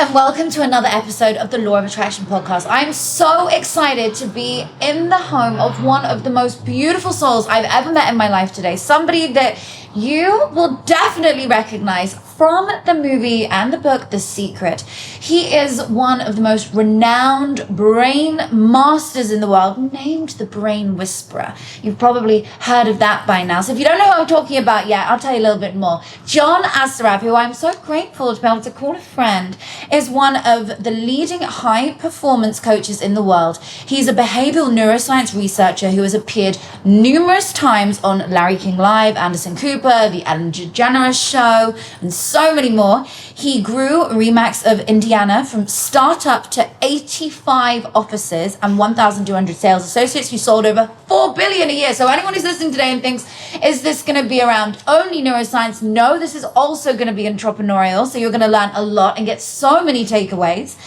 and welcome to another episode of the Law of Attraction podcast. I'm so excited to be in the home of one of the most beautiful souls I've ever met in my life today. Somebody that you will definitely recognize from the movie and the book, The Secret. He is one of the most renowned brain masters in the world, named the Brain Whisperer. You've probably heard of that by now. So if you don't know who I'm talking about yet, I'll tell you a little bit more. John Assaraf, who I'm so grateful to be able to call a friend, is one of the leading high performance coaches in the world. He's a behavioral neuroscience researcher who has appeared numerous times on Larry King Live, Anderson Cooper, The Ellen DeGeneres Show, and so many more. He grew Remax of Indiana from startup to 85 offices and 1,200 sales associates who sold over $4 billion a year. So anyone who's listening today and thinks, is this going to be around only neuroscience? No, this is also going to be entrepreneurial. So you're going to learn a lot and get so many takeaways.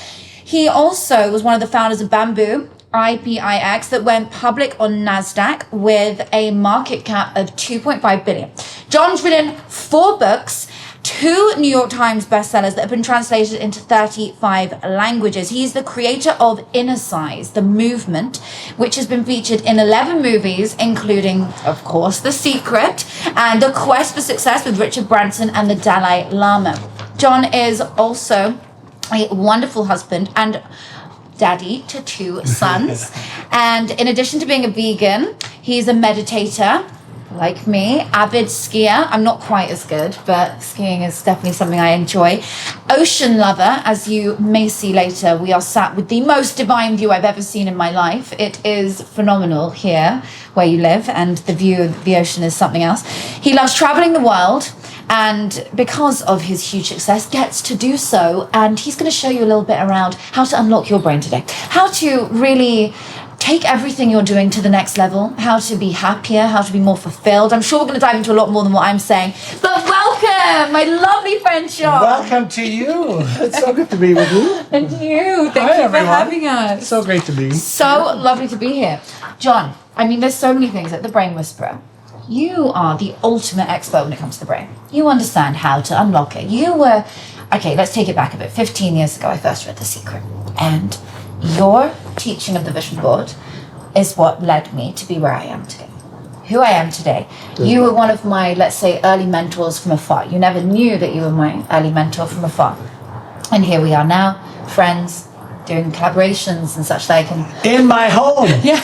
He also was one of the founders of Bamboo, IPIX, that went public on NASDAQ with a market cap of $2.5 billion. John's written 4 books, 2 New York Times bestsellers that have been translated into 35 languages. He's the creator of Inner Size, the movement, which has been featured in 11 movies, including, of course, The Secret and The Quest for Success with Richard Branson and the Dalai Lama. John is also a wonderful husband and daddy to 2 sons. And in addition to being a vegan, he's a meditator, like me, avid skier. I'm not quite as good, but skiing is definitely something I enjoy. Ocean lover, as you may see later, we are sat with the most divine view I've ever seen in my life. It is phenomenal here where you live, and the view of the ocean is something else. He loves traveling the world, and because of his huge success, gets to do so. And he's going to show you a little bit around how to unlock your brain today, how to really take everything you're doing to the next level, how to be happier, how to be more fulfilled. I'm sure we're going to dive into a lot more than what I'm saying. But welcome, my lovely friend John. Welcome to you. It's so good to be with you. And you. Thank you for having us. So great to be. So lovely to be here. John, I mean, there's so many things at the Brain Whisperer. You are the ultimate expert when it comes to the brain. You understand how to unlock it. Okay, let's take it back a bit. 15 years ago, I first read The Secret. And your teaching of the vision board is what led me to be where I am today. Who I am today. You were one of my, let's say, early mentors from afar. You never knew that you were my early mentor from afar. And here we are now, friends, doing collaborations and such like. And in my home. Yeah.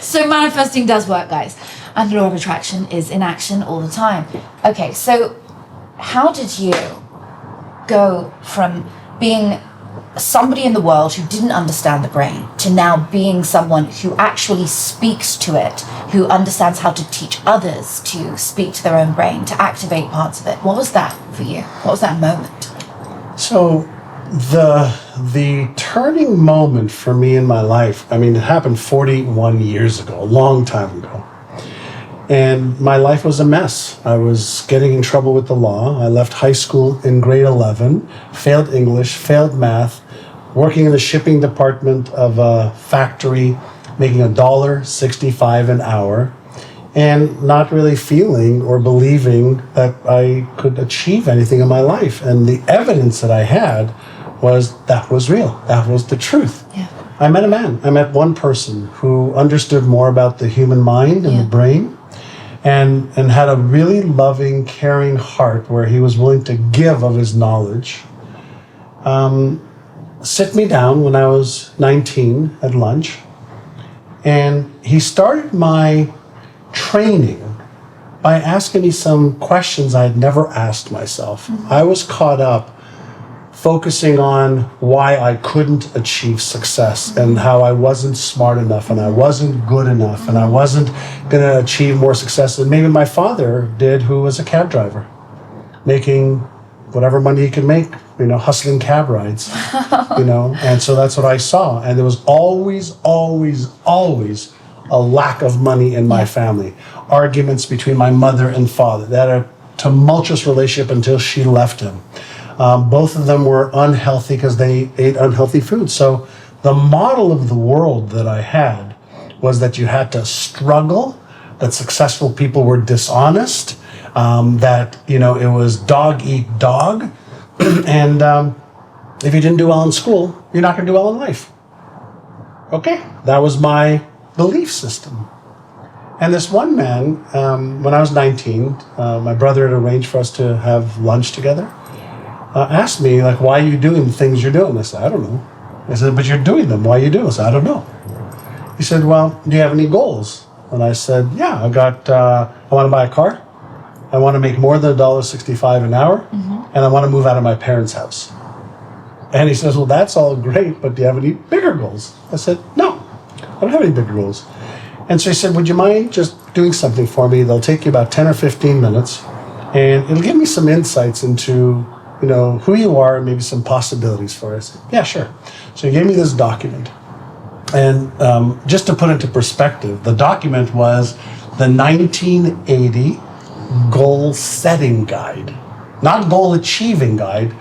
So manifesting does work, guys. And the law of attraction is in action all the time. Okay, so how did you go from being somebody in the world who didn't understand the brain to now being someone who actually speaks to it, who understands how to teach others to speak to their own brain, to activate parts of it? What was that for you? What was that moment? So the turning moment for me in my life, I mean, it happened 41 years ago, a long time ago. And my life was a mess. I was getting in trouble with the law. I left high school in grade 11, failed English, failed math, working in the shipping department of a factory, making $1.65 an hour, and not really feeling or believing that I could achieve anything in my life. And the evidence that I had was that was real. That was the truth. Yeah. I met a man. I met one person who understood more about the human mind and the brain, and had a really loving, caring heart where he was willing to give of his knowledge. Sit me down when I was 19 at lunch, and he started my training by asking me some questions I had never asked myself. Mm-hmm. I was caught up focusing on why I couldn't achieve success and how I wasn't smart enough and I wasn't good enough and I wasn't going to achieve more success than maybe my father did, who was a cab driver, making whatever money he could make, hustling cab rides, and so that's what I saw. And there was always a lack of money in my family. Arguments between my mother and father. They had a tumultuous relationship until she left him. Both of them were unhealthy because they ate unhealthy food. So the model of the world that I had was that you had to struggle, that successful people were dishonest, that, it was dog eat dog. And if you didn't do well in school, you're not going to do well in life. Okay, that was my belief system. And this one man, when I was 19, my brother had arranged for us to have lunch together, asked me, like, why are you doing the things you're doing? I said, I don't know. I said, but you're doing them. Why are you doing this? I don't know. He said, well, do you have any goals? And I said, yeah, I want to buy a car. I want to make more than $1.65 an hour. And I want to move out of my parents' house. And he says, well, that's all great, but do you have any bigger goals? I said, no, I don't have any bigger goals. And so he said, would you mind just doing something for me? They'll take you about 10 or 15 minutes, and it'll give me some insights into, who you are and maybe some possibilities for us. Yeah, sure. So he gave me this document. And just to put it into perspective, the document was the 1980 goal setting guide. Not goal achieving guide,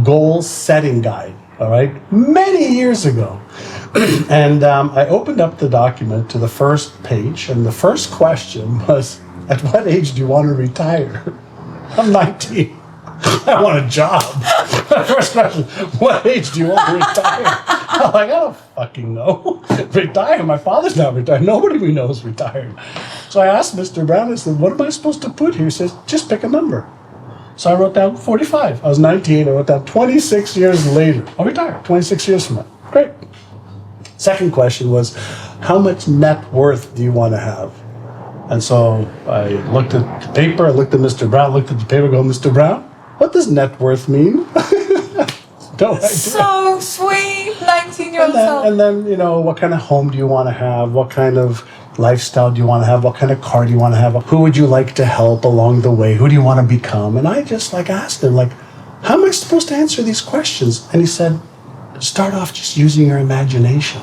goal setting guide. All right? Many years ago. And I opened up the document to the first page, and the first question was, at what age do you want to retire? I'm 19. I want a job. First question, what age do you want to retire? I'm like, I don't fucking know. Retire? My father's not retired. Nobody we know is retired. So I asked Mr. Brown, I said, what am I supposed to put here? He says, just pick a number. So I wrote down 45. I was 19. I wrote down 26 years later. I'll retire 26 years from now. Great. Second question was, how much net worth do you want to have? And so I looked at the paper, I looked at Mr. Brown, looked at the paper, go, Mr. Brown, what does net worth mean? No idea. So sweet, 19-year-old self. And then, what kind of home do you want to have? What kind of lifestyle do you want to have? What kind of car do you want to have? Who would you like to help along the way? Who do you want to become? And I just asked him, how am I supposed to answer these questions? And he said, start off just using your imagination.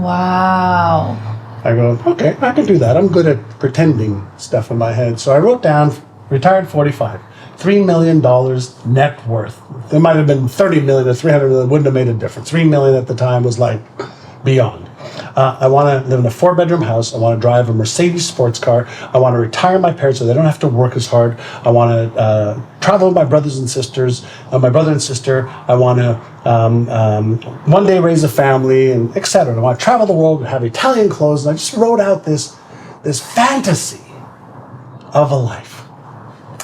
Wow. I go, okay, I can do that. I'm good at pretending stuff in my head. So I wrote down, retired 45, $3 million net worth. There might have been 30 million or 300 million, wouldn't have made a difference. 3 million at the time was beyond. I want to live in a 4-bedroom house. I want to drive a Mercedes sports car. I want to retire my parents so they don't have to work as hard. I want to travel with my brothers and sisters, my brother and sister. I want to one day raise a family, and etc. I want to travel the world, have Italian clothes. And I just wrote out this fantasy of a life.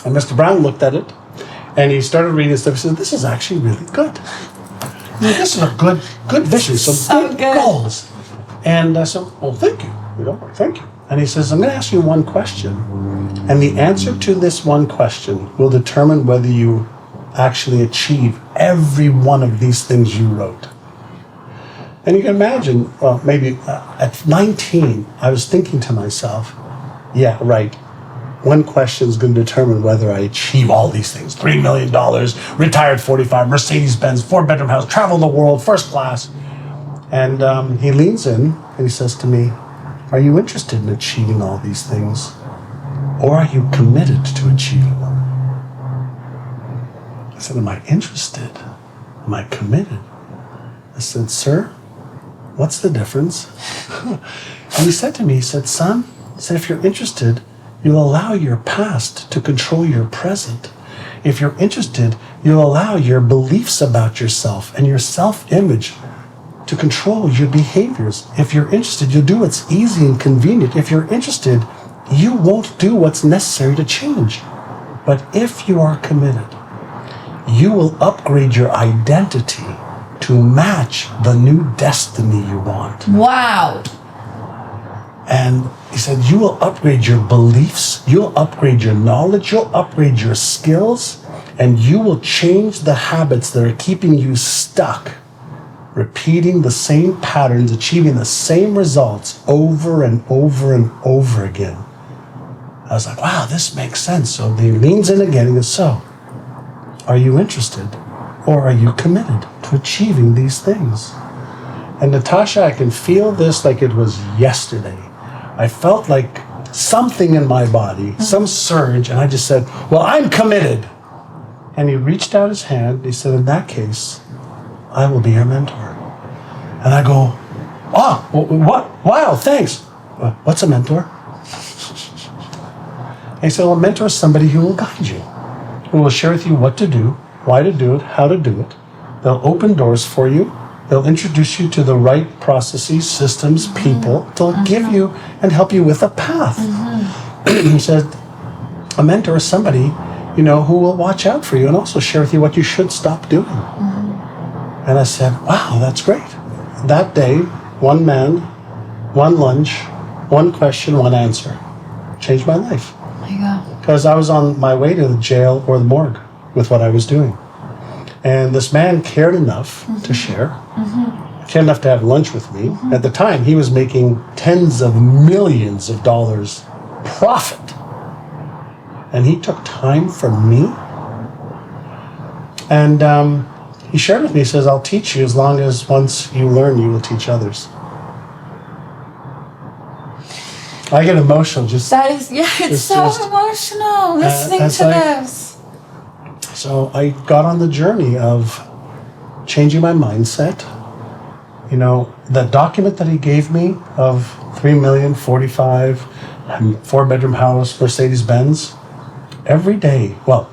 And Mr. Brown looked at it, and he started reading stuff. He said, this is actually really good. This is a good vision, some good goals. And I said, well, thank you. Thank you. And he says, I'm going to ask you one question. And the answer to this one question will determine whether you actually achieve every one of these things you wrote. And you can imagine, well, maybe at 19, I was thinking to myself, yeah, right. One question is going to determine whether I achieve all these things. $3 million, retired 45, Mercedes-Benz, 4-bedroom house, travel the world, first class. And he leans in and he says to me, are you interested in achieving all these things? Or are you committed to achieving them? I said, am I interested? Am I committed? I said, sir, what's the difference? And he said to me, he said, son, if you're interested, you'll allow your past to control your present. If you're interested, you'll allow your beliefs about yourself and your self-image to control your behaviors. If you're interested, you'll do what's easy and convenient. If you're interested, you won't do what's necessary to change. But if you are committed, you will upgrade your identity to match the new destiny you want. Wow. And he said, you will upgrade your beliefs, you'll upgrade your knowledge, you'll upgrade your skills, and you will change the habits that are keeping you stuck, repeating the same patterns, achieving the same results over and over and over again. I was like, wow, this makes sense. So he leans in again and goes, so, are you interested or are you committed to achieving these things? And Natasha, I can feel this like it was yesterday. I felt like something in my body, some surge, and I just said, well, I'm committed. And he reached out his hand, and he said, in that case, I will be your mentor. And I go, oh, what? Wow, thanks. What's a mentor? And he said, well, a mentor is somebody who will guide you, who will share with you what to do, why to do it, how to do it, They'll open doors for you. They'll introduce you to the right processes, systems, people. They'll give you and help you with a path. He said, a mentor is somebody, who will watch out for you and also share with you what you should stop doing. And I said, wow, that's great. That day, one man, one lunch, one question, one answer. Changed my life. Oh my God. Because I was on my way to the jail or the morgue with what I was doing. And this man cared enough to share, cared enough to have lunch with me. At the time, he was making tens of millions of dollars profit. And he took time for me. And he shared with me, he says, I'll teach you as long as once you learn, you will teach others. I get emotional just... That is, it's so emotional listening to this. So I got on the journey of changing my mindset. The document that he gave me of $3 million, 45, 4-bedroom house, Mercedes-Benz, every day. Well,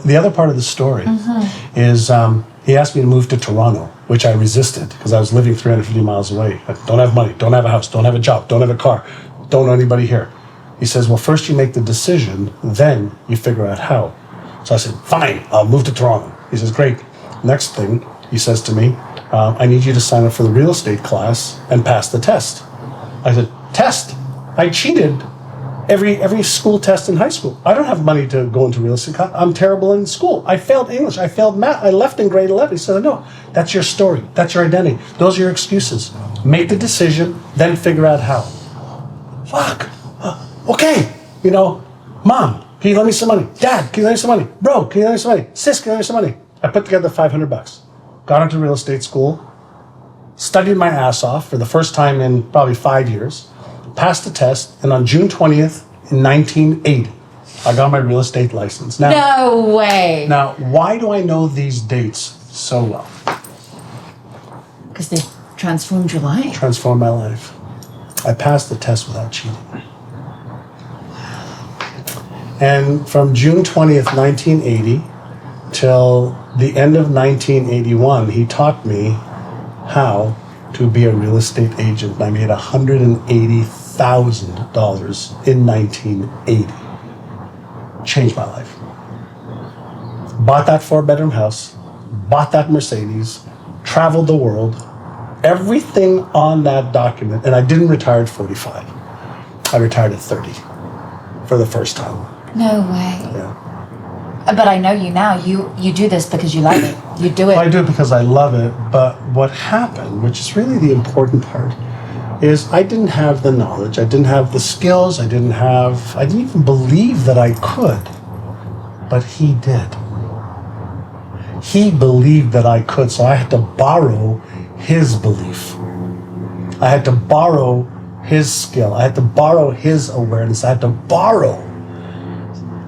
the other part of the story is he asked me to move to Toronto, which I resisted because I was living 350 miles away. I don't have money, don't have a house, don't have a job, don't have a car, don't know anybody here. He says, well, first you make the decision, then you figure out how. So I said, fine, I'll move to Toronto. He says, great. Next thing, he says to me, I need you to sign up for the real estate class and pass the test. I said, test? I cheated every school test in high school. I don't have money to go into real estate class. I'm terrible in school. I failed English. I failed math. I left in grade 11. He said, no, that's your story. That's your identity. Those are your excuses. Make the decision, then figure out how. Fuck. Okay. Mom, can you lend me some money? Dad, can you lend me some money? Bro, can you lend me some money? Sis, can you lend me some money? I put together $500. Got into real estate school. Studied my ass off for the first time in probably 5 years. Passed the test. And on June 20th in 1980, I got my real estate license. Now, no way. Now, why do I know these dates so well? Because they transformed your life. Transformed my life. I passed the test without cheating. And from June 20th, 1980 till the end of 1981, he taught me how to be a real estate agent. I made $180,000 in 1980. Changed my life. Bought that 4-bedroom house, bought that Mercedes, traveled the world, everything on that document, and I didn't retire at 45. I retired at 30 for the first time. No way. Yeah. But I know you now. You do this because you love it. You do it. I do it because I love it, but what happened, which is really the important part, is I didn't have the knowledge, I didn't have the skills, I didn't even believe that I could, but he did. He believed that I could, so I had to borrow his belief. I had to borrow his skill. I had to borrow his awareness. I had to borrow.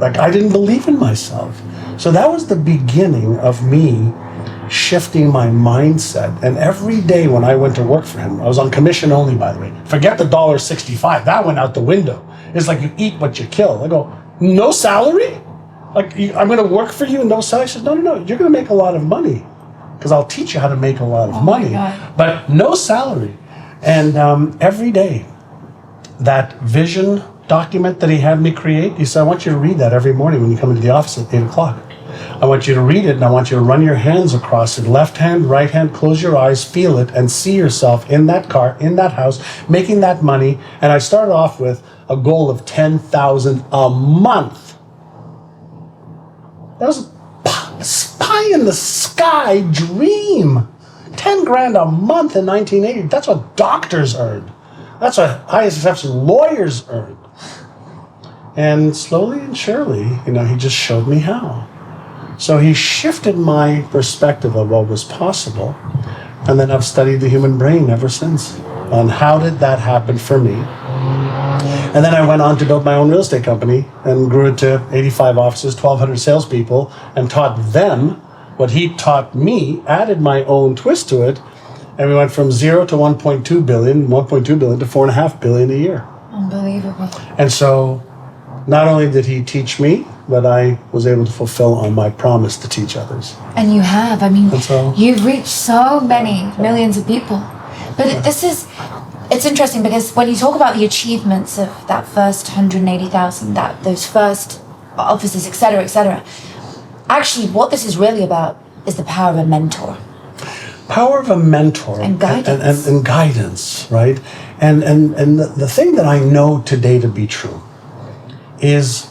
I didn't believe in myself. So that was the beginning of me shifting my mindset. And every day when I went to work for him, I was on commission only, by the way. Forget the $1.65. That went out the window. It's like you eat what you kill. I go, no salary? I'm going to work for you and no salary? He says, no. You're going to make a lot of money because I'll teach you how to make a lot of money. But no salary. And every day, that vision document that he had me create, he said, I want you to read that every morning when you come into the office at 8 o'clock. I want you to read it and I want you to run your hands across it, left hand, right hand, close your eyes, feel it, and see yourself in that car, in that house, making that money. And I started off with a goal of $10,000 a month. That was a pie in the sky dream. 10 grand a month in 1980. That's what doctors earned. That's what highest lawyers earned. And slowly and surely, he just showed me how. So he shifted my perspective of what was possible. And then I've studied the human brain ever since on how did that happen for me. And then I went on to build my own real estate company and grew it to 85 offices, 1,200 salespeople, and taught them what he taught me, added my own twist to it, and we went from 0 to 1.2 billion to 4.5 billion a year. Unbelievable. And so not only did he teach me, that I was able to fulfill on my promise to teach others. And you have. I mean, so, you've reached so many millions of people. But it's interesting because when you talk about the achievements of that first 180,000, those first offices, etc., actually what this is really about is the power of a mentor. Power of a mentor and guidance, and guidance, right? And the thing that I know today to be true is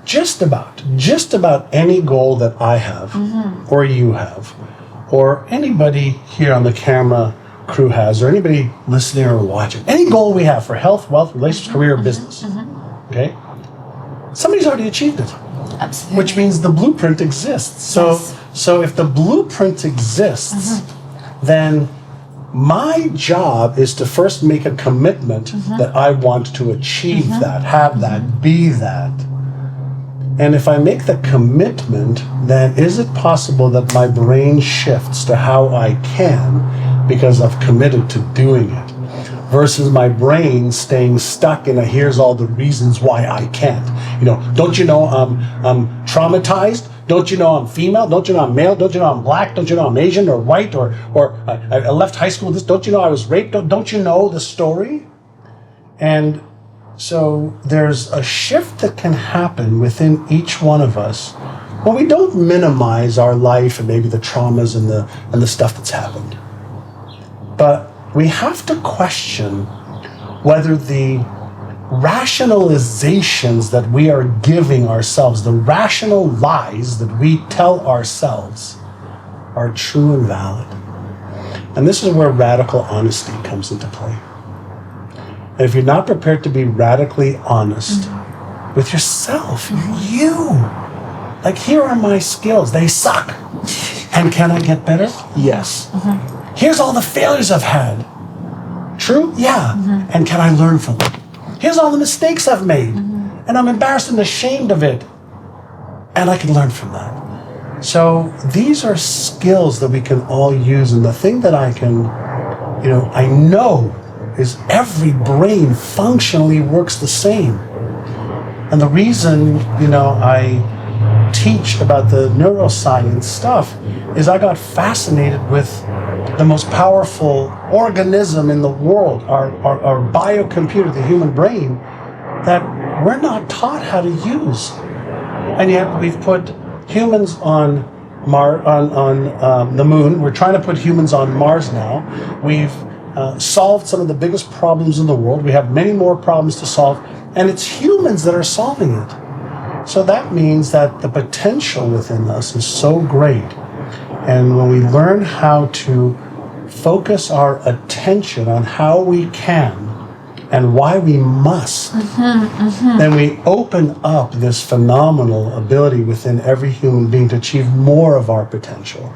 just about any goal that I have, or you have, or anybody here on the camera crew has, or anybody listening or watching, any goal we have for health, wealth, relationships, career, business, okay? Somebody's already achieved it. Absolutely. Which means the blueprint exists. So if the blueprint exists, then my job is to first make a commitment that I want to achieve that, have that, be that. And if I make the commitment, then is it possible that my brain shifts to how I can because I've committed to doing it, versus my brain staying stuck in a here's all the reasons why I can't. Don't you know I'm traumatized? Don't you know I'm female? Don't you know I'm male? Don't you know I'm black? Don't you know I'm Asian or white or I left high school? Don't you know I was raped? Don't you know the story? And so there's a shift that can happen within each one of us when we don't minimize our life and maybe the traumas and the stuff that's happened. But we have to question whether the rationalizations that we are giving ourselves, the rational lies that we tell ourselves, are true and valid. And this is where radical honesty comes into play. And if you're not prepared to be radically honest with yourself, like, here are my skills, they suck. And can I get better? Yes. Here's all the failures I've had. True? Yeah. And can I learn from them? Here's all the mistakes I've made. And I'm embarrassed and ashamed of it. And I can learn from that. So these are skills that we can all use. And the thing that I know is every brain functionally works the same. And the reason, I teach about the neuroscience stuff is I got fascinated with the most powerful organism in the world, our biocomputer, the human brain, that we're not taught how to use. And yet we've put humans on the moon. We're trying to put humans on Mars now. We've solved some of the biggest problems in the world. We have many more problems to solve, and it's humans that are solving it. So that means that the potential within us is so great. And when we learn how to focus our attention on how we can and why we must, then we open up this phenomenal ability within every human being to achieve more of our potential.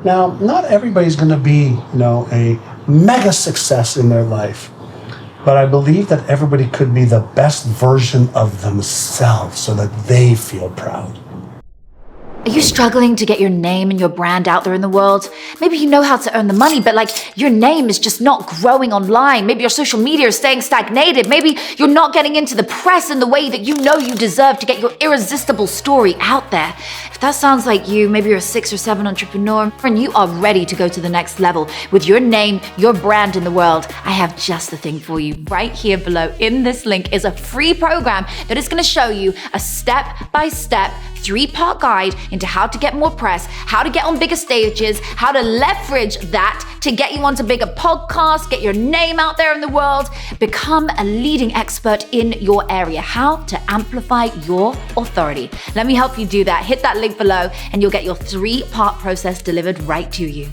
Now, not everybody's going to be, a mega success in their life, but I believe that everybody could be the best version of themselves so that they feel proud. Are you struggling to get your name and your brand out there in the world? Maybe you know how to earn the money, but your name is just not growing online. Maybe your social media is staying stagnated. Maybe you're not getting into the press in the way that you know you deserve to get your irresistible story out there. If that sounds like you, maybe you're a 6 or 7 entrepreneur and you are ready to go to the next level with your name, your brand in the world. I have just the thing for you. Right here below in this link is a free program that is going to show you a step-by-step 3-part guide into how to get more press, how to get on bigger stages, how to leverage that to get you onto bigger podcasts, get your name out there in the world, become a leading expert in your area, how to amplify your authority. Let me help you do that. Hit that link below and you'll get your 3-part process delivered right to you.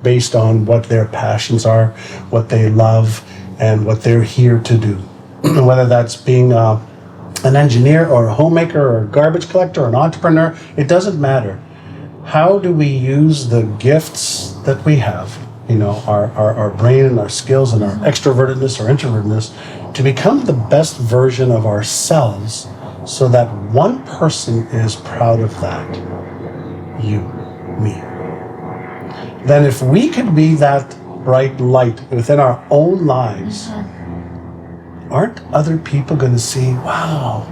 Based on what their passions are, what they love, and what they're here to do. Whether that's being an engineer or a homemaker or a garbage collector or an entrepreneur, it doesn't matter. How do we use the gifts that we have, our brain and our skills and our extrovertedness or introvertedness, to become the best version of ourselves so that one person is proud of that? You, me. Then if we could be that bright light within our own lives, aren't other people going to see, wow,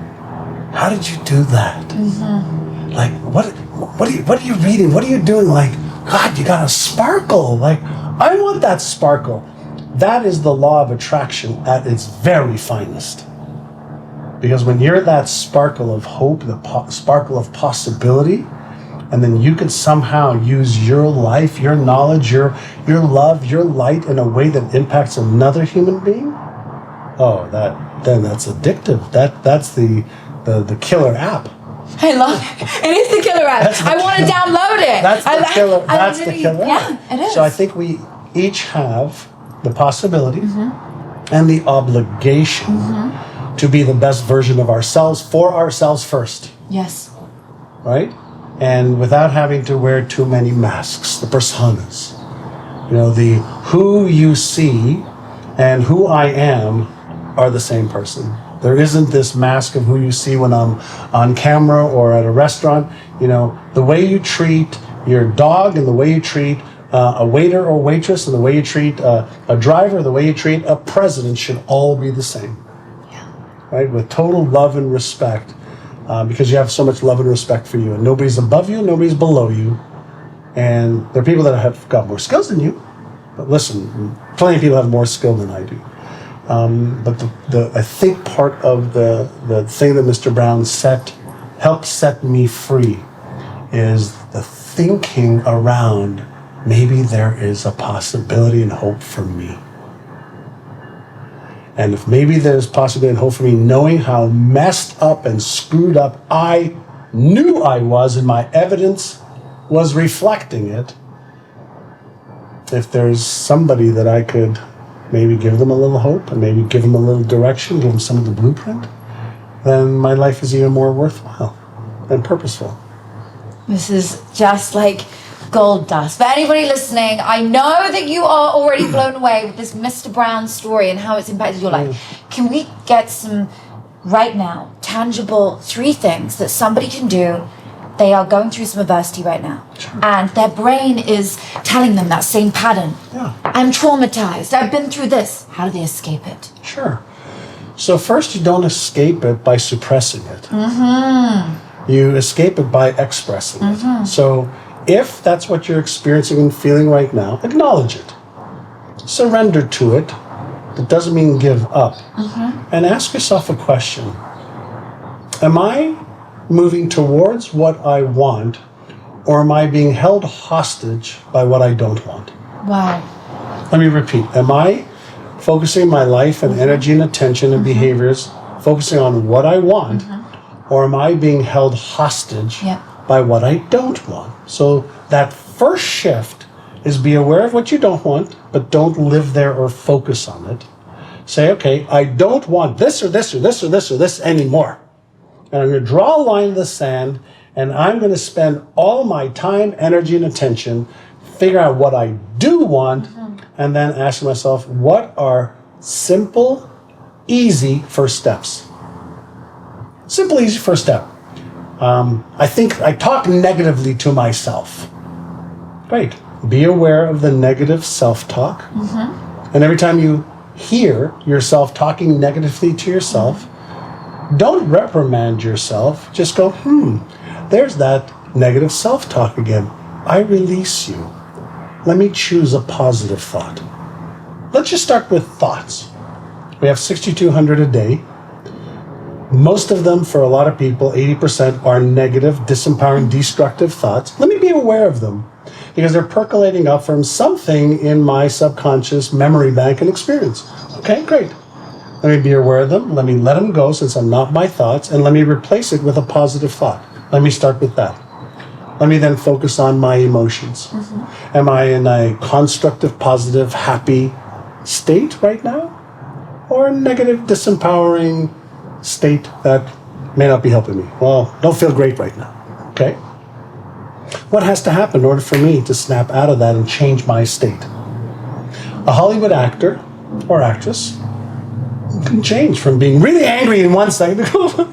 how did you do that? Like, what are you reading? What are you doing? Like, God, you got a sparkle. Like, I want that sparkle. That is the law of attraction at its very finest. Because when you're that sparkle of hope, the sparkle of possibility, and then you could somehow use your life, your knowledge, your love, your light in a way that impacts another human being, then that's addictive. That's the killer app. I love it. It is the killer app. I want to download it. That's the killer. That's the killer app. Yeah, it is. So I think we each have the possibility and the obligation to be the best version of ourselves for ourselves first. Yes. Right? And without having to wear too many masks, the personas. You know, the who you see and who I am are the same person. There isn't this mask of who you see when I'm on camera or at a restaurant. You know, the way you treat your dog and the way you treat a waiter or waitress and the way you treat a driver, the way you treat a president should all be the same. Yeah. Right? With total love and respect. Because you have so much love and respect for you. And nobody's above you, nobody's below you. And there are people that have got more skills than you. But listen, plenty of people have more skill than I do. But I think part of the thing that Mr. Brown helped set me free is the thinking around maybe there is a possibility and hope for me. And if maybe there's possibility and hope for me, knowing how messed up and screwed up I knew I was and my evidence was reflecting it, if there's somebody that I could maybe give them a little hope and maybe give them a little direction, give them some of the blueprint, then my life is even more worthwhile and purposeful. This is just like gold dust. For anybody listening, I know that you are already blown away with this Mr. Brown story and how it's impacted your life. Can we get some, right now, tangible 3 things that somebody can do? They are going through some adversity right now. Sure. And their brain is telling them that same pattern. Yeah. I'm traumatized. I've been through this. How do they escape it? Sure. So first, you don't escape it by suppressing it. You escape it by expressing it. So if that's what you're experiencing and feeling right now, acknowledge it. Surrender to it. That doesn't mean give up. And ask yourself a question. Am I moving towards what I want, or am I being held hostage by what I don't want? Wow. Let me repeat. Am I focusing my life and energy and attention and behaviors, focusing on what I want, or am I being held hostage by what I don't want? So that first shift is be aware of what you don't want, but don't live there or focus on it. Say, okay, I don't want this or this or this or this or this anymore. And I'm going to draw a line in the sand, and I'm going to spend all my time, energy, and attention figure out what I do want, and then ask myself, what are simple, easy first steps? Simple, easy first step. I think I talk negatively to myself. Great. Be aware of the negative self-talk. And every time you hear yourself talking negatively to yourself, don't reprimand yourself. Just go, there's that negative self-talk again. I release you. Let me choose a positive thought. Let's just start with thoughts. We have 6,200 a day. Most of them, for a lot of people, 80% are negative, disempowering, destructive thoughts. Let me be aware of them because they're percolating up from something in my subconscious memory bank and experience. Okay, great. Let me be aware of them. Let me let them go since I'm not my thoughts, and let me replace it with a positive thought. Let me start with that. Let me then focus on my emotions. Am I in a constructive, positive, happy state right now? Or a negative, disempowering state that may not be helping me? Well, don't feel great right now. Okay? What has to happen in order for me to snap out of that and change my state? A Hollywood actor or actress can change from being really angry in 1 second to go,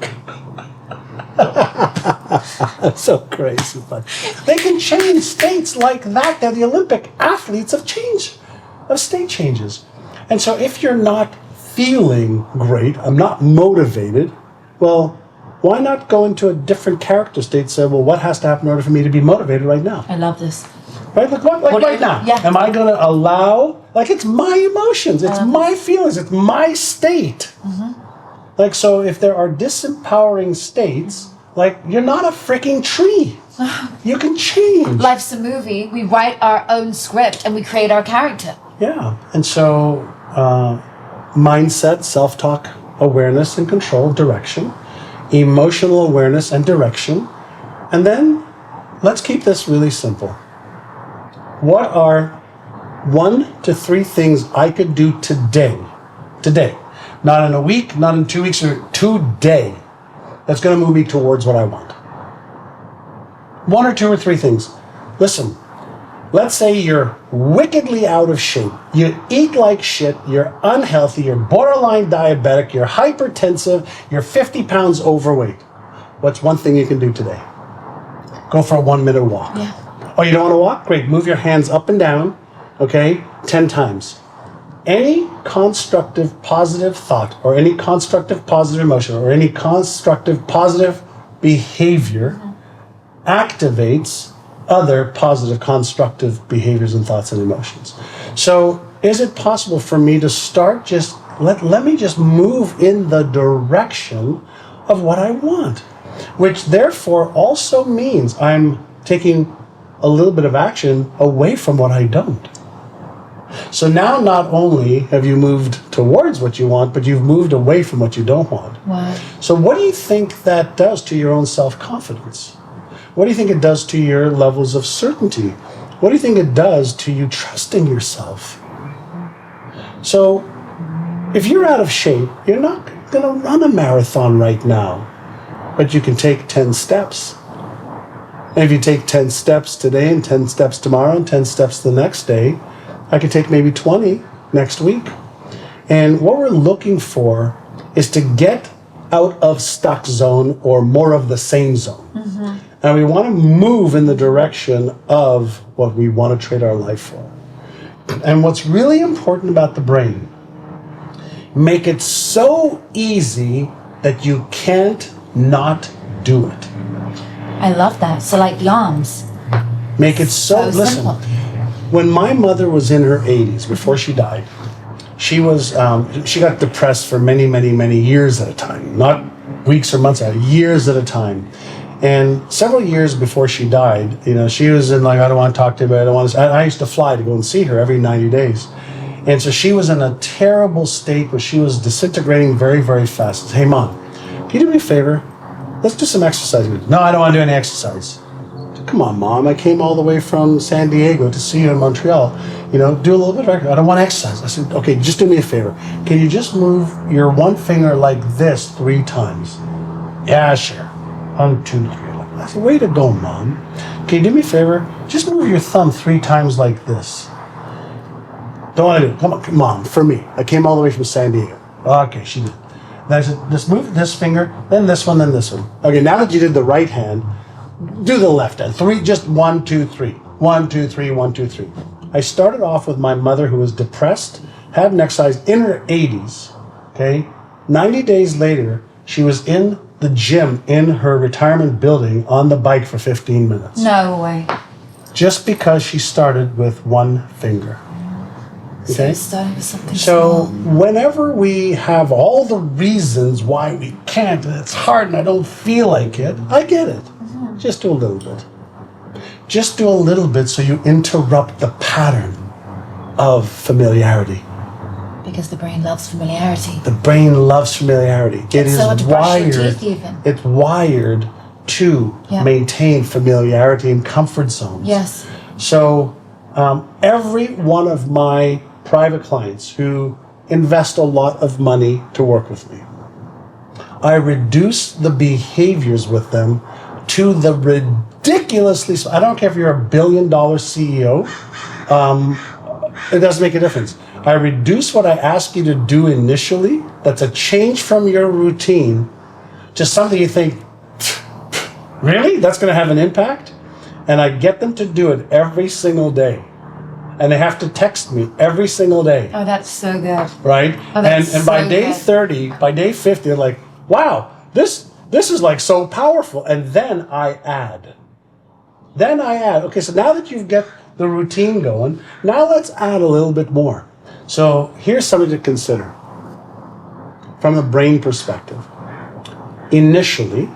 that's so crazy, but they can change states like that. They're the Olympic athletes of change, of state changes. And so if you're not feeling great, I'm not motivated, well, why not go into a different character state and say, well, what has to happen in order for me to be motivated right now? I love this. Right? Like right now. Yeah. Am I going to allow, like, it's my emotions, it's my feelings, it's my state. Like, so if there are disempowering states, like, you're not a freaking tree. You can change. Life's a movie. We write our own script and we create our character. Yeah. And so, mindset, self-talk, awareness and control, direction, emotional awareness and direction. And then let's keep this really simple. What are 1 to 3 things I could do today? Not in a week, not in 2 weeks, or today. That's going to move me towards what I want. 1 or 2 or 3 things. Listen, let's say you're wickedly out of shape. You eat like shit, you're unhealthy, you're borderline diabetic, you're hypertensive, you're 50 pounds overweight. What's one thing you can do today? Go for a 1-minute walk. Yeah. Oh, you don't want to walk? Great. Move your hands up and down, okay, 10 times. Any constructive positive thought or any constructive positive emotion or any constructive positive behavior activates other positive constructive behaviors and thoughts and emotions. So is it possible for me to start just, let me just move in the direction of what I want, which therefore also means I'm taking a little bit of action away from what I don't. So now not only have you moved towards what you want, but you've moved away from what you don't want. Wow. So what do you think that does to your own self-confidence? What do you think it does to your levels of certainty? What do you think it does to you trusting yourself? So if you're out of shape, you're not going to run a marathon right now, but you can take 10 steps. And if you take 10 steps today and 10 steps tomorrow and 10 steps the next day, I could take maybe 20 next week. And what we're looking for is to get out of stuck zone or more of the same zone. And we want to move in the direction of what we want to trade our life for. And what's really important about the brain, make it so easy that you can't not do it. I love that. So like the arms. Make it so listen. Simple. When my mother was in her 80s, before she died, she got depressed for many, many, many years at a time. Not weeks or months, years at a time. And several years before she died, she was in like, I don't want to talk to anybody, I used to fly to go and see her every 90 days. And so she was in a terrible state where she was disintegrating very, very fast. I said, hey, Mom, can you do me a favor? Let's do some exercise. No, I don't want to do any exercise. Come on, Mom, I came all the way from San Diego to see you in Montreal. Do a little bit of exercise. I don't want to exercise. I said, okay, just do me a favor. Can you just move your one finger like this 3 times? Yeah, sure. 1, 2, 3. I said, way to go, Mom. Can you do me a favor? Just move your thumb 3 times like this. Don't want to do it. Come on, Mom, for me. I came all the way from San Diego. Okay, she did. Then I said, just move this finger, then this one, then this one. Okay, now that you did the right hand, do the left hand. 3, just 1, 2, 3. 1, 2, 3, 1, 2, 3. I started off with my mother who was depressed, hadn't exercised in her 80s. Okay? 90 days later, she was in the gym in her retirement building on the bike for 15 minutes. No way. Just because she started with 1 finger. So Okay? you started with something So small. whenever we have all the reasons why we can't, and it's hard and I don't feel like it, I get it. Just do a little bit. Just do a little bit so you interrupt the pattern of familiarity. Because the brain loves familiarity. The brain loves familiarity. It is so hard to brush your wired. teeth even. It's wired to Yeah. maintain familiarity and comfort zones. Yes. So every one of my private clients who invest a lot of money to work with me, I reduce the behaviors with them to the ridiculously, I don't care if you're $1 billion CEO, it doesn't make a difference. I reduce what I ask you to do initially, that's a change from your routine, to something you think, really? That's going to have an impact? And I get them to do it every single day. and they have to text me every single day. Oh, that's so good. Right? Oh, that's and by so day good. 30, by day 50, they're like, wow, this is like so powerful. And then I add. Okay, so now that you've got the routine going, now let's add a little bit more. So here's something to consider from a brain perspective. Initially,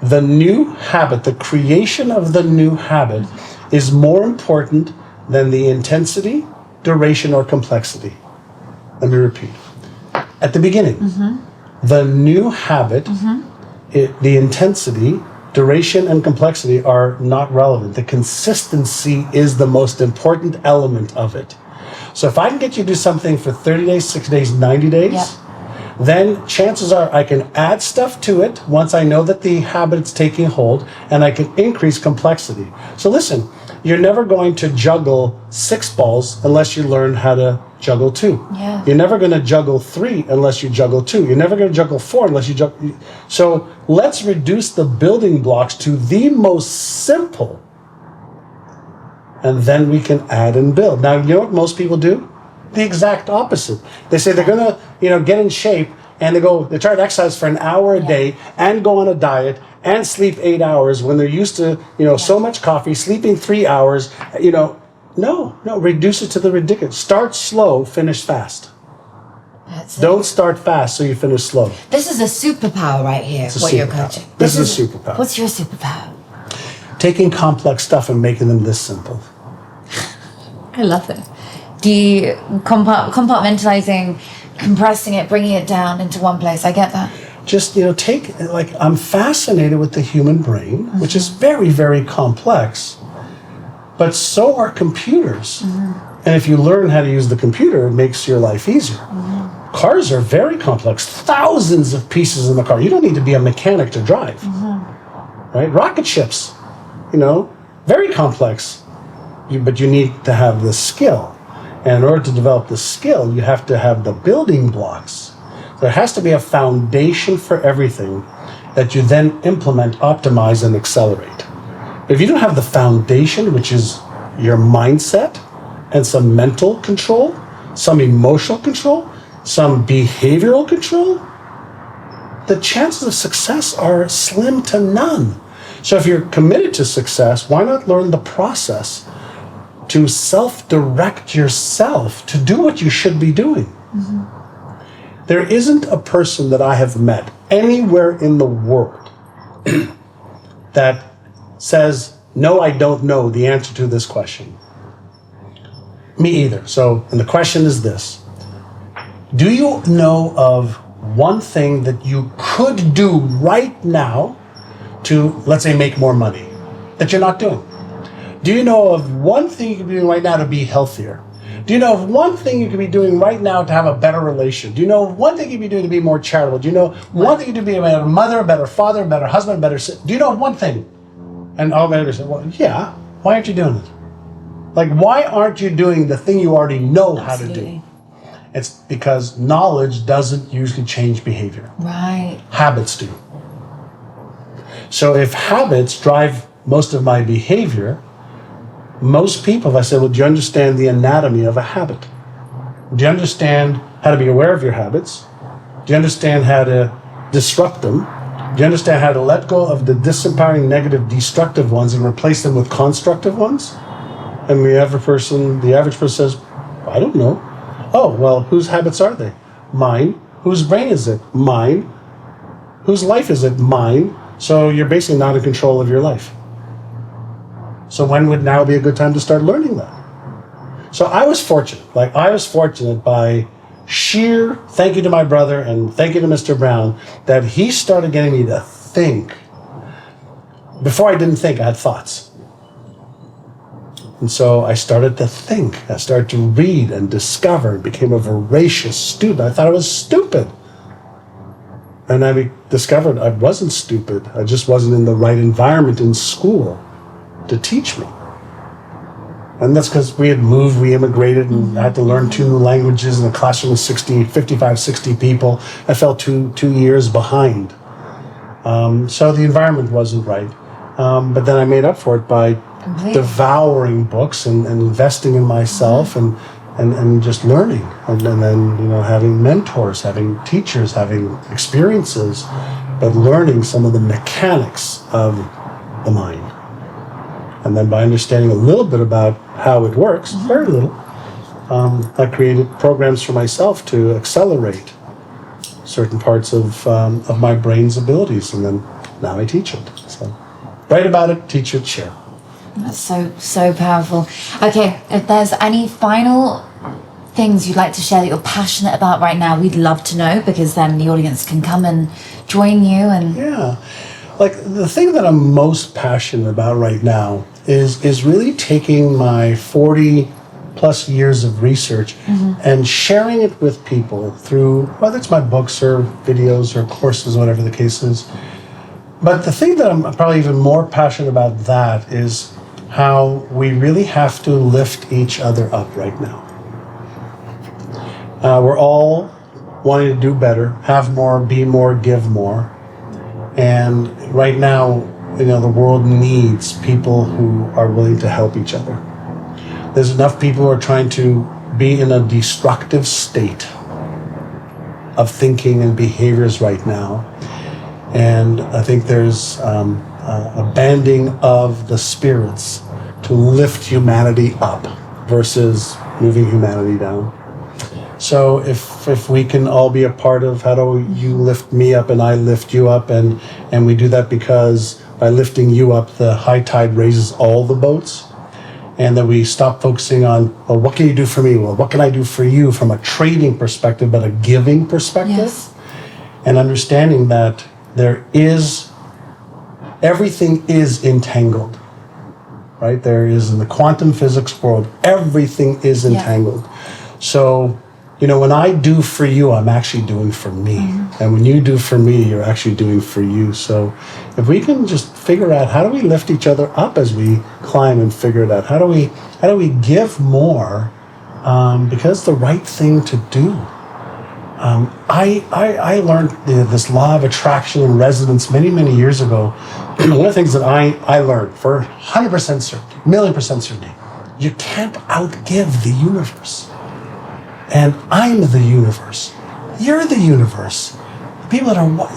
the new habit, the creation of the new habit, is more important than the intensity, duration, or complexity. Let me repeat. At the beginning, the new habit, the intensity, duration, and complexity are not relevant. The consistency is the most important element of it. So if I can get you to do something for 30 days, 60 days, 90 days, Yep. then chances are I can add stuff to it once I know that the habit's taking hold, and I can increase complexity. So listen, you're never going to juggle 6 balls unless you learn how to juggle 2. Yeah. You're never going to juggle 3 unless you juggle 2. You're never going to juggle 4 unless you juggle. So let's reduce the building blocks to the most simple, and then we can add and build. Now, you know what most people do? The exact opposite. They say they're going to, get in shape, and they try to exercise for an hour a day and go on a diet and sleep 8 hours when they're used to, so much coffee, sleeping 3 hours. No, reduce it to the ridiculous. Start slow, finish fast. That's it. Don't start fast so you finish slow. This is a superpower right here, what you're superpower. coaching. This is a superpower. What's your superpower? Taking complex stuff and making them this simple. I love it. Do you compartmentalizing, compressing it, bringing it down into one place? I get that. Just, I'm fascinated with the human brain, which is very, very complex, but so are computers. And if you learn how to use the computer, it makes your life easier. Cars are very complex, thousands of pieces in the car. You don't need to be a mechanic to drive, right? Rocket ships, very complex, but you need to have the skill. And in order to develop the skill, you have to have the building blocks. There has to be a foundation for everything that you then implement, optimize, and accelerate. If you don't have the foundation, which is your mindset and some mental control, some emotional control, some behavioral control, the chances of success are slim to none. So if you're committed to success, why not learn the process to self-direct yourself to do what you should be doing? There isn't a person that I have met anywhere in the world that says, no, I don't know the answer to this question. Me either. So, and the question is this. Do you know of one thing that you could do right now to, let's say, make more money that you're not doing? Do you know of one thing you could be doing right now to be healthier? Do you know of one thing you could be doing right now to have a better relation? Do you know of one thing you could be doing to be more charitable? Do you know one thing you could be a better mother, a better father, a better husband, a better sister? Do you know of one thing? And all my say, well, yeah, why aren't you doing it? Like, why aren't you doing the thing you already know how to do? It's because knowledge doesn't usually change behavior. Right. Habits do. So if habits drive most of my behavior, most people, if I say, well, do you understand the anatomy of a habit? Do you understand how to be aware of your habits? Do you understand how to disrupt them? Do you understand how to let go of the disempowering, negative, destructive ones and replace them with constructive ones? And the average person says, I don't know. Oh, well, whose habits are they? Mine. Whose brain is it? Mine. Whose life is it? Mine. So you're basically not in control of your life. So when would now be a good time to start learning that? So I was fortunate. By sheer thank you to my brother and thank you to Mr. Brown that he started getting me to think. Before I didn't think, I had thoughts. And so I started to think. I started to read and discover and became a voracious student. I thought I was stupid. And I discovered I wasn't stupid. I just wasn't in the right environment in school to teach me. And that's because we immigrated, and I had to learn 2 new languages in a classroom of 55, 60 people. I fell two years behind. So the environment wasn't right. But then I made up for it by devouring books and investing in myself and just learning. And then, having mentors, having teachers, having experiences, but learning some of the mechanics of the mind. And then by understanding a little bit about how it works, very little, I created programs for myself to accelerate certain parts of my brain's abilities, and then now I teach it. So write about it, teach it, share. That's so powerful. Okay, if there's any final things you'd like to share that you're passionate about right now, we'd love to know, because then the audience can come and join you. And like the thing that I'm most passionate about right now is really taking my 40 plus years of research and sharing it with people through, whether it's my books or videos or courses, whatever the case is. But the thing that I'm probably even more passionate about that is how we really have to lift each other up right now. We're all wanting to do better, have more, be more, give more. And right now, the world needs people who are willing to help each other. There's enough people who are trying to be in a destructive state of thinking and behaviors right now. And I think there's a banding of the spirits to lift humanity up versus moving humanity down. So if we can all be a part of how do you lift me up and I lift you up, and we do that because by lifting you up, the high tide raises all the boats, and that we stop focusing on, well, what can you do for me? Well, what can I do for you from a trading perspective, but a giving perspective? Yes. And understanding that everything is entangled, right? There is, in the quantum physics world, everything is entangled. So, when I do for you, I'm actually doing for me. And when you do for me, you're actually doing for you. So if we can just figure out, how do we lift each other up as we climb and figure it out? How do we give more? Because it's the right thing to do. I learned this law of attraction and resonance many, many years ago. One of the things that I learned for 100% certainty, 1,000,000% certainty, you can't outgive the universe. And I'm the universe. You're the universe. The people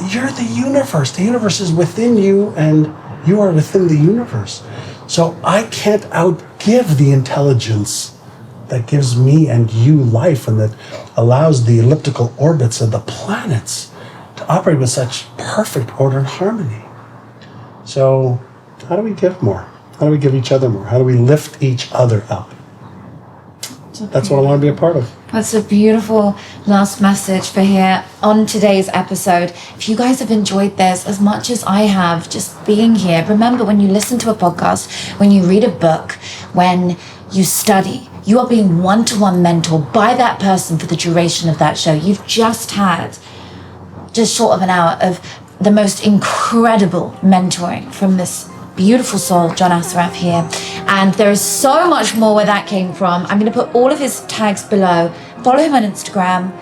you're the universe. The universe is within you, and you are within the universe. So I can't outgive the intelligence that gives me and you life, and that allows the elliptical orbits of the planets to operate with such perfect order and harmony. So how do we give more? How do we give each other more? How do we lift each other up? That's what I want to be a part of. That's a beautiful last message for here on today's episode. If you guys have enjoyed this as much as I have, just being here, remember, when you listen to a podcast, when you read a book, when you study, you are being one-to-one mentored by that person for the duration of that show. You've just had just short of an hour of the most incredible mentoring from this beautiful soul, John Assaraf, here. And there is so much more where that came from. I'm going to put all of his tags below. Follow him on Instagram.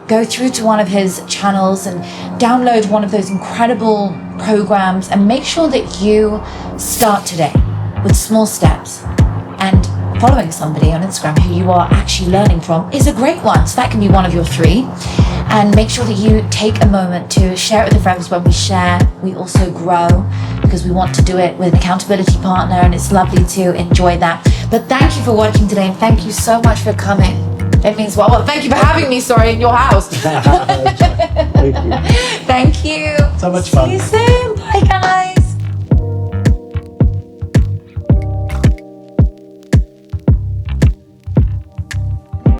Go through to one of his channels and download one of those incredible programs, and make sure that you start today with small steps. And following somebody on Instagram who you are actually learning from is a great one. So that can be one of your 3. And make sure that you take a moment to share it with your friends. When we share, we also grow, because we want to do it with an accountability partner, and it's lovely to enjoy that. But thank you for watching today, and thank you so much for coming. It means well, thank you for having me, in your house. Thank you. Thank you. So much fun. See you soon. Bye, guys.